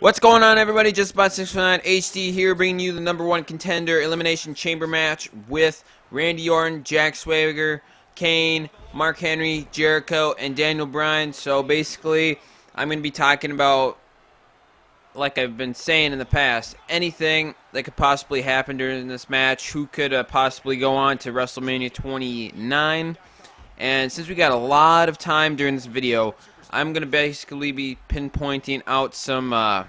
What's going on, everybody? Just about 619 HD here, bringing you the #1 contender elimination chamber match with Randy Orton, Jack Swagger, Kane, Mark Henry, Jericho, and Daniel Bryan. So basically, I'm going to be talking about, like I've been saying in the past, anything that could possibly happen during this match. Who could possibly go on to WrestleMania 29? And since we got a lot of time during this video, I'm going to basically be pinpointing out some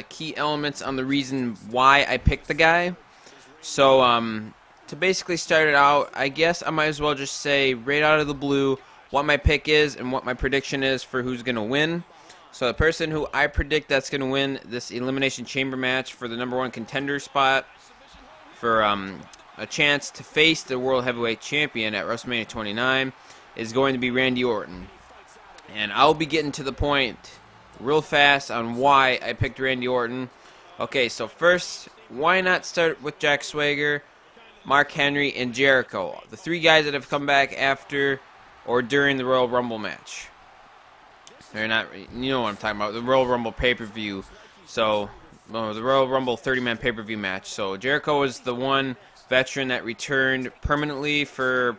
key elements on the reason why I picked the guy. So to basically start it out, I guess I might as well just say right out of the blue what my pick is and what my prediction is for who's going to win. So the person who I predict that's going to win this Elimination Chamber match for the #1 contender spot for a chance to face the World Heavyweight Champion at WrestleMania 29 is going to be Randy Orton. And I'll be getting to the point real fast on why I picked Randy Orton. Okay, so first, why not start with Jack Swagger, Mark Henry, and Jericho, the three guys that have come back after or during the Royal Rumble match. They're not, you know what I'm talking about, the Royal Rumble pay-per-view. So, the Royal Rumble 30-man pay-per-view match. So Jericho was the one veteran that returned permanently for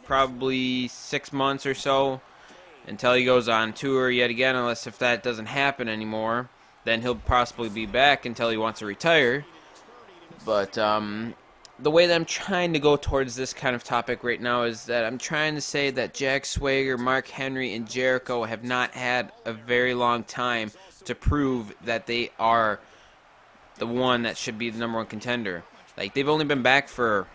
probably 6 months or so, until he goes on tour yet again, unless if that doesn't happen anymore, then he'll possibly be back until he wants to retire. But the way that I'm trying to go towards this kind of topic right now is that I'm trying to say that Jack Swagger, Mark Henry, and Jericho have not had a very long time to prove that they are the one that should be the #1 contender. Like, they've only been back for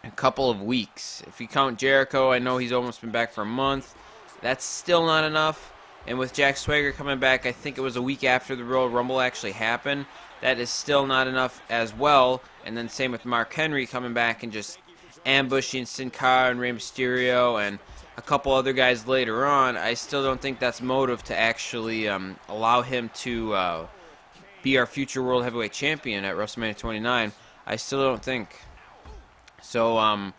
a couple of weeks. If you count Jericho, I know he's almost been back for a month. That's still not enough. And with Jack Swagger coming back, I think it was a week after the Royal Rumble actually happened. That is still not enough as well. And then same with Mark Henry coming back and just ambushing Sin Cara and Rey Mysterio and a couple other guys later on. I still don't think that's motive to actually allow him to be our future World Heavyweight Champion at WrestleMania 29. I still don't think. So,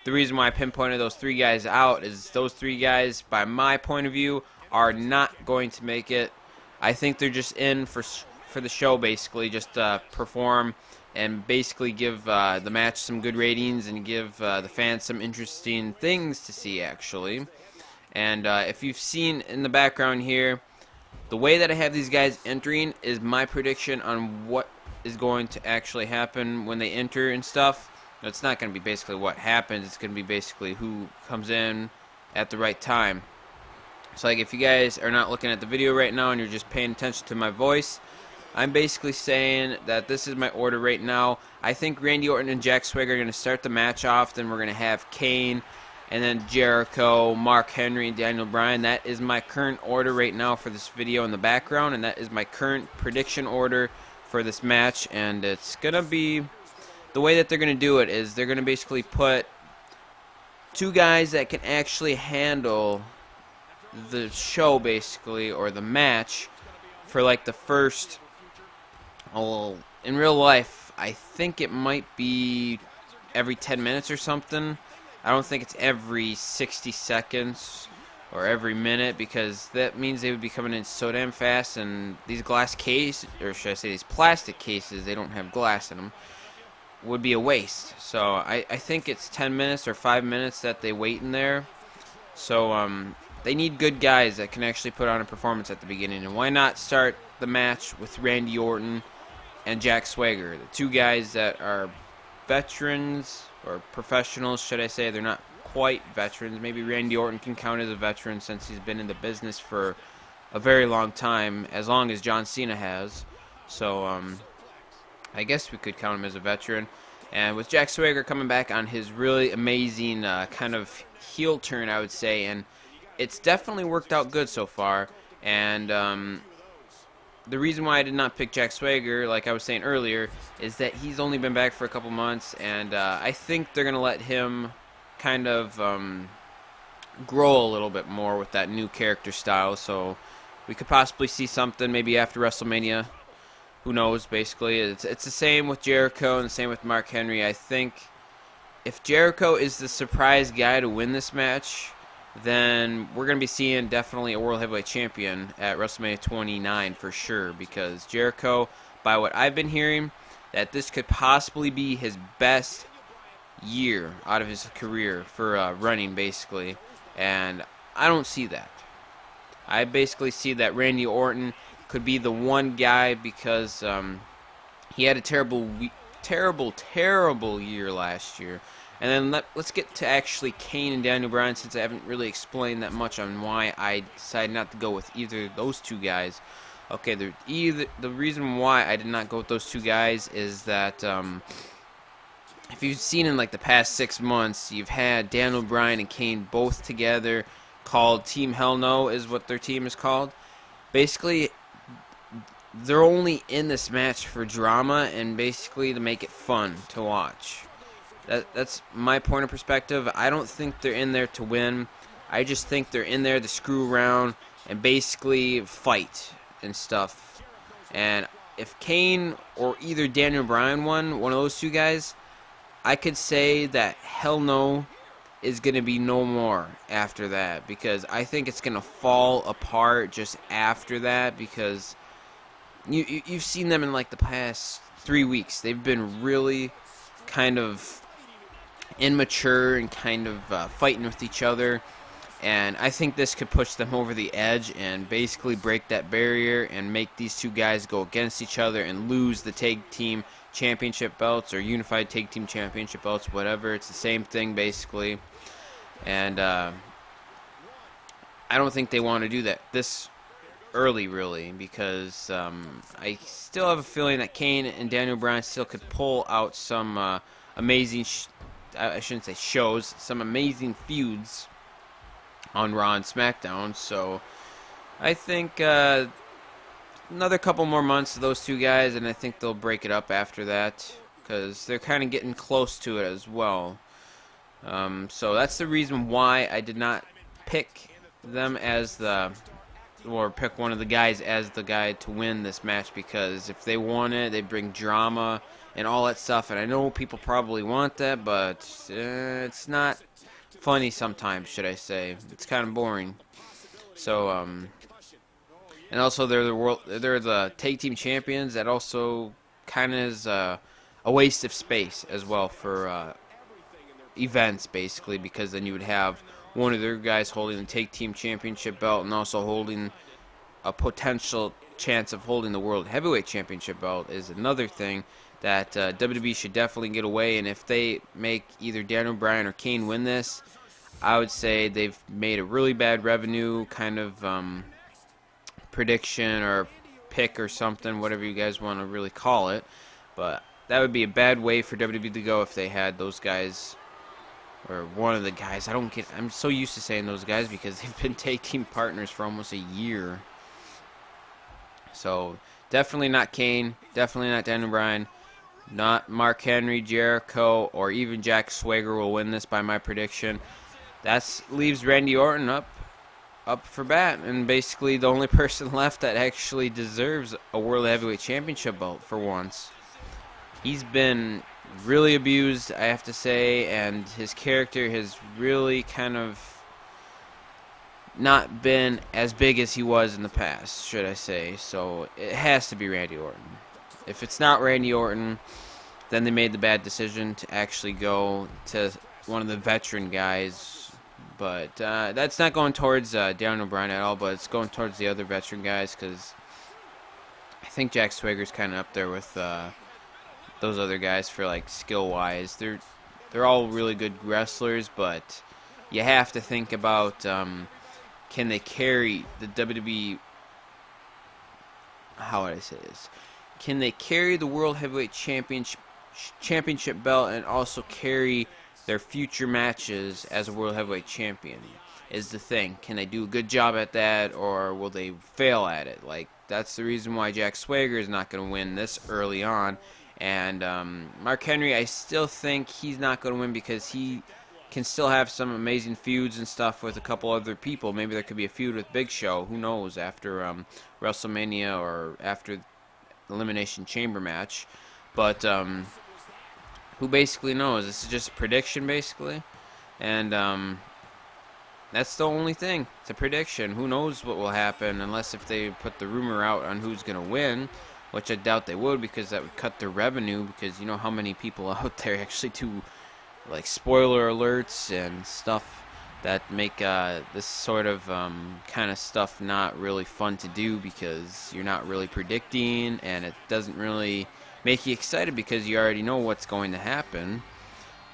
the reason why I pinpointed those three guys out is those three guys, by my point of view, are not going to make it. I think they're just in for the show, basically, just perform and basically give the match some good ratings and give the fans some interesting things to see, actually. And if you've seen in the background here, the way that I have these guys entering is my prediction on what is going to actually happen when they enter and stuff. It's not going to be basically what happens. It's going to be basically who comes in at the right time. So, like, if you guys are not looking at the video right now and you're just paying attention to my voice, I'm basically saying that this is my order right now. I think Randy Orton and Jack Swagger are going to start the match off. Then we're going to have Kane and then Jericho, Mark Henry, and Daniel Bryan. That is my current order right now for this video in the background. And that is my current prediction order for this match. And it's going to be... the way that they're going to do it is they're going to basically put two guys that can actually handle the show, basically, or the match for like the first, well, in real life, I think it might be every 10 minutes or something. I don't think it's every 60 seconds or every minute, because that means they would be coming in so damn fast, and these glass cases, or should I say these plastic cases, they don't have glass in them, would be a waste. So I think it's 10 minutes or 5 minutes that they wait in there. So they need good guys that can actually put on a performance at the beginning. And why not start the match with Randy Orton and Jack Swagger, the two guys that are veterans, or professionals, should I say. They're not quite veterans. Maybe Randy Orton can count as a veteran since he's been in the business for a very long time, as long as John Cena has. So I guess we could count him as a veteran. And with Jack Swagger coming back on his really amazing kind of heel turn, I would say, and it's definitely worked out good so far. And the reason why I did not pick Jack Swagger, like I was saying earlier, is that he's only been back for a couple months, and I think they're going to let him kind of grow a little bit more with that new character style. So we could possibly see something maybe after WrestleMania. Who knows, basically. It's the same with Jericho and the same with Mark Henry. I think if Jericho is the surprise guy to win this match, then we're going to be seeing definitely a World Heavyweight Champion at WrestleMania 29 for sure, because Jericho, by what I've been hearing, that this could possibly be his best year out of his career for running, basically, and I don't see that. I basically see that Randy Orton could be the one guy, because he had a terrible year last year. And then let's get to actually Kane and Daniel Bryan, since I haven't really explained that much on why I decided not to go with either of those two guys. Okay, the reason why I did not go with those two guys is that if you've seen in like the past 6 months, you've had Daniel Bryan and Kane both together, called Team Hell No is what their team is called. Basically, they're only in this match for drama and basically to make it fun to watch. That's my point of perspective. I don't think they're in there to win. I just think they're in there to screw around and basically fight and stuff. And if Kane or either Daniel Bryan won, one of those two guys, I could say that Hell No is going to be no more after that, because I think it's going to fall apart just after that, because you've seen them in like the past 3 weeks. They've been really kind of immature and kind of fighting with each other, and I think this could push them over the edge and basically break that barrier and make these two guys go against each other and lose the tag team championship belts or unified tag team championship belts, whatever. It's the same thing basically, and I don't think they want to do that this early, really, because I still have a feeling that Kane and Daniel Bryan still could pull out some amazing I shouldn't say shows, some amazing feuds on Raw and SmackDown. So I think another couple more months of those two guys, and I think they'll break it up after that, because they're kind of getting close to it as well. So that's the reason why I did not pick them as pick one of the guys as the guy to win this match, because if they won it, they bring drama and all that stuff, and I know people probably want that, but it's not funny sometimes, should I say. It's kind of boring. So and also they're the tag team champions. That also kind of is a waste of space as well for events, basically, because then you would have one of their guys holding the tag team championship belt and also holding a potential chance of holding the World Heavyweight Championship belt is another thing that WWE should definitely get away. And if they make either Daniel Bryan or Kane win this, I would say they've made a really bad revenue kind of prediction or pick or something, whatever you guys want to really call it. But that would be a bad way for WWE to go if they had those guys, or one of the guys. I'm so used to saying those guys because they've been tag team partners for almost a year. So definitely not Kane, definitely not Daniel Bryan, not Mark Henry, Jericho, or even Jack Swagger will win this by my prediction. That leaves Randy Orton up for bat, and basically the only person left that actually deserves a World Heavyweight Championship belt for once. He's been really abused, I have to say, and his character has really kind of not been as big as he was in the past, should I say. So it has to be Randy Orton. If it's not Randy Orton, then they made the bad decision to actually go to one of the veteran guys. But that's not going towards Daniel Bryan at all, but it's going towards the other veteran guys, because I think Jack Swagger's kind of up there with those other guys for like skill-wise. They're all really good wrestlers, but you have to think about can they carry the WWE? How would I say this? Can they carry the World Heavyweight Championship belt and also carry their future matches as a World Heavyweight Champion? Is the thing. Can they do a good job at that, or will they fail at it? Like, that's the reason why Jack Swagger is not going to win this early on. And Mark Henry, I still think he's not going to win because he can still have some amazing feuds and stuff with a couple other people. Maybe there could be a feud with Big Show. Who knows, after WrestleMania or after Elimination Chamber match. But who basically knows? This is just a prediction, basically. And that's the only thing. It's a prediction. Who knows what will happen unless if they put the rumor out on who's going to win, which I doubt they would because that would cut their revenue because you know how many people out there actually do like spoiler alerts and stuff that make this sort of kind of stuff not really fun to do because you're not really predicting and it doesn't really make you excited because you already know what's going to happen.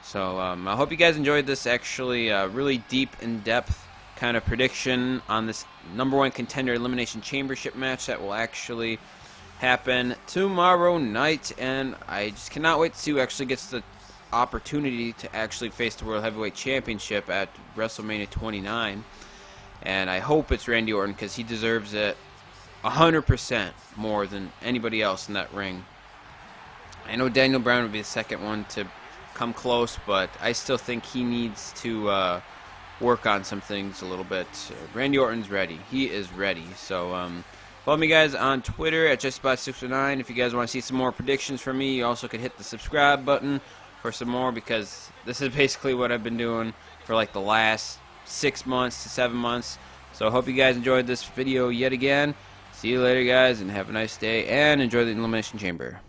So I hope you guys enjoyed this actually really deep, in-depth kind of prediction on this #1 Contender Elimination Championship match that will actually happen tomorrow night, and I just cannot wait to see who actually gets the opportunity to actually face the World Heavyweight Championship at WrestleMania 29. And I hope it's Randy Orton because he deserves it 100% more than anybody else in that ring. I know Daniel Bryan would be the second one to come close, but I still think he needs to work on some things a little bit. Randy Orton's ready. He is ready. So follow me guys on Twitter at JustBot609. If you guys want to see some more predictions from me, you also could hit the subscribe button for some more because this is basically what I've been doing for like the last 6 months to 7 months. So I hope you guys enjoyed this video yet again. See you later guys and have a nice day and enjoy the Elimination Chamber.